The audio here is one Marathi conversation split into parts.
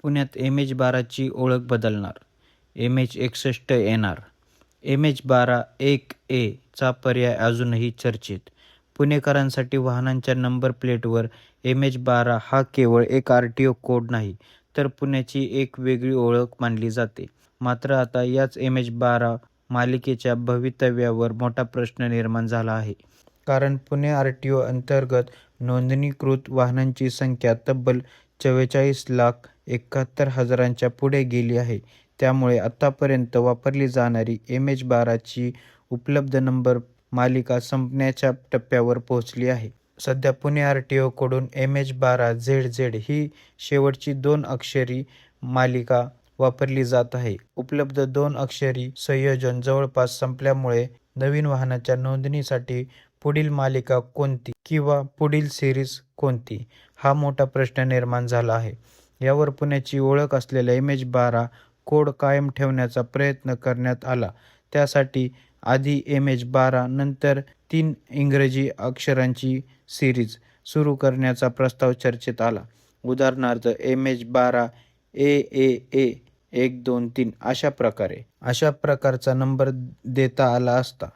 पुण्यात MH12ची ओळख बदलणार, MH61 येणार. MH12 1A चा पर्याय अजूनही चर्चेत. पुणेकरांसाठी वाहनांच्या नंबर प्लेटवर MH12 हा केवळ एक RTO कोड नाही, तर पुण्याची एक वेगळी ओळख मानली जाते. मात्र आता याच MH12 मालिकेच्या भवितव्यावर मोठा प्रश्न निर्माण झाला आहे. कारण पुणे RTO अंतर्गत नोंदणीकृत वाहनांची संख्या तब्बल 44,71,000च्या पुढे गेली आहे. त्यामुळे आतापर्यंत वापरली जाणारी MH12ची उपलब्ध नंबर मालिका संपण्याच्या टप्प्यावर पोहोचली आहे. सध्या पुणे RTO कडून MH12ZZ ही शेवटची 2 अक्षरी मालिका वापरली जात आहे. उपलब्ध 2 अक्षरी संयोजन जवळपास संपल्यामुळे नवीन वाहनाच्या नोंदणीसाठी पुढील मालिका कोणती किंवा पुढील सिरीज कोणती, हा मोठा प्रश्न निर्माण झाला आहे. यावर पुण्याची ओळख असलेला MH12 कोड कायम ठेवण्याचा प्रयत्न करण्यात आला. त्यासाठी आधी MH12 नंतर 3 इंग्रजी अक्षरांची सिरीज सुरू करण्याचा प्रस्ताव चर्चेत आला. उदाहरणार्थ MH12 AAA 1 2 3 अशा प्रकारचा नंबर देता आला असता.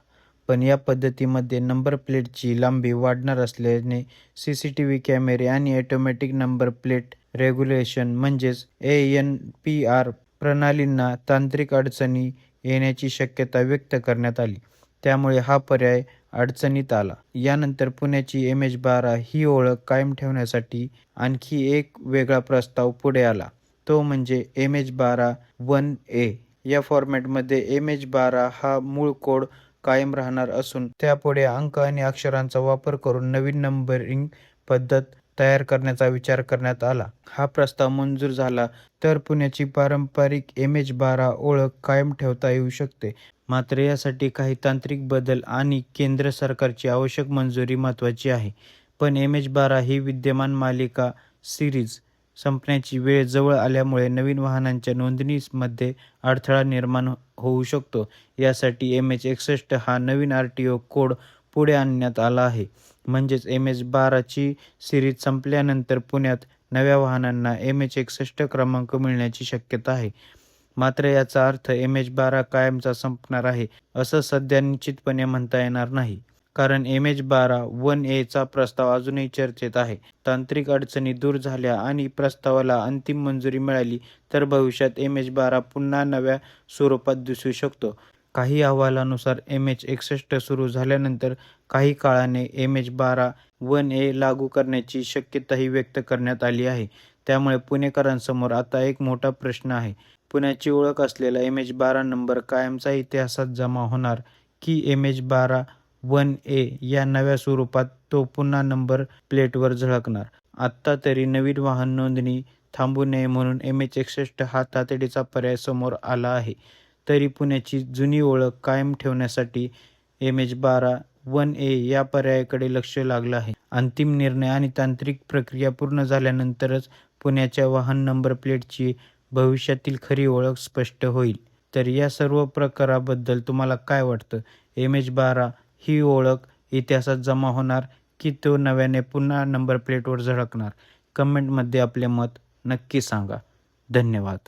पण या पद्धतीमध्ये नंबर प्लेटची लांबी वाढणार असल्याने CCTV कॅमेरे आणि ऑटोमॅटिक नंबर प्लेट रेग्युलेशन म्हणजेच ANPR प्रणालींना तांत्रिक अडचणी येण्याची शक्यता व्यक्त करण्यात आली. त्यामुळे हा पर्याय अडचणीत आला. यानंतर पुण्याची MH12 ही ओळख कायम ठेवण्यासाठी आणखी एक वेगळा प्रस्ताव पुढे आला. तो म्हणजे MH12 1A. या फॉर्मॅटमध्ये MH12 हा मूळ कोड कायम राहणार असून त्यापुढे अंक आणि अक्षरांचा वापर करून नवीन नंबरिंग पद्धत तयार करण्याचा विचार करण्यात आला. हा प्रस्ताव मंजूर झाला तर पुण्याची पारंपरिक MH12 ओळख कायम ठेवता येऊ शकते. मात्र यासाठी काही तांत्रिक बदल आणि केंद्र सरकारची आवश्यक मंजुरी महत्त्वाची आहे. पण MH12 ही विद्यमान मालिका सिरीज संपण्याची वेळ जवळ आल्यामुळे नवीन वाहनांच्या नोंदणीमध्ये अडथळा निर्माण होऊ शकतो. यासाठी MH61 हा नवीन RTO कोड पुढे आणण्यात आला आहे. म्हणजेच MH12ची सिरीज संपल्यानंतर पुण्यात नव्या वाहनांना MH61 क्रमांक मिळण्याची शक्यता आहे. मात्र याचा अर्थ MH12 कायमचा संपणार आहे असं सध्या निश्चितपणे म्हणता येणार नाही. कारण MH12 1A चा प्रस्ताव अजूनही चर्चेत आहे. तांत्रिक अडचणी दूर झाल्या आणि प्रस्तावाला अंतिम मंजुरी मिळाली तर भविष्यात MH12 पुन्हा नव्या स्वरूपात दिसू शकतो. काही अहवालानुसार MH61 सुरू झाल्यानंतर काही काळाने MH12 1A लागू करण्याची शक्यताही व्यक्त करण्यात आली आहे. त्यामुळे पुणेकरांसमोर आता एक मोठा प्रश्न आहे. पुण्याची ओळख असलेला MH12 नंबर कायमचा इतिहासात जमा होणार की MH12 1A या नव्या स्वरूपात तो पुन्हा नंबर प्लेटवर झळकणार? आत्ता तरी नवीन वाहन नोंदणी थांबू नये म्हणून MH61 हा तातडीचा पर्याय समोर आला आहे. तरी पुण्याची जुनी ओळख कायम ठेवण्यासाठी MH12 1A या पर्यायाकडे लक्ष लागलं आहे. अंतिम निर्णय आणि तांत्रिक प्रक्रिया पूर्ण झाल्यानंतरच पुण्याच्या वाहन नंबर प्लेटची भविष्यातील खरी ओळख स्पष्ट होईल. तर या सर्व प्रकाराबद्दल तुम्हाला काय वाटतं? MH12 ही ओळख इतिहासात जमा होणार की तो नव्याने पुन्हा नंबर प्लेटवर झळकणार? कमेंटमध्ये आपले मत नक्की सांगा. धन्यवाद.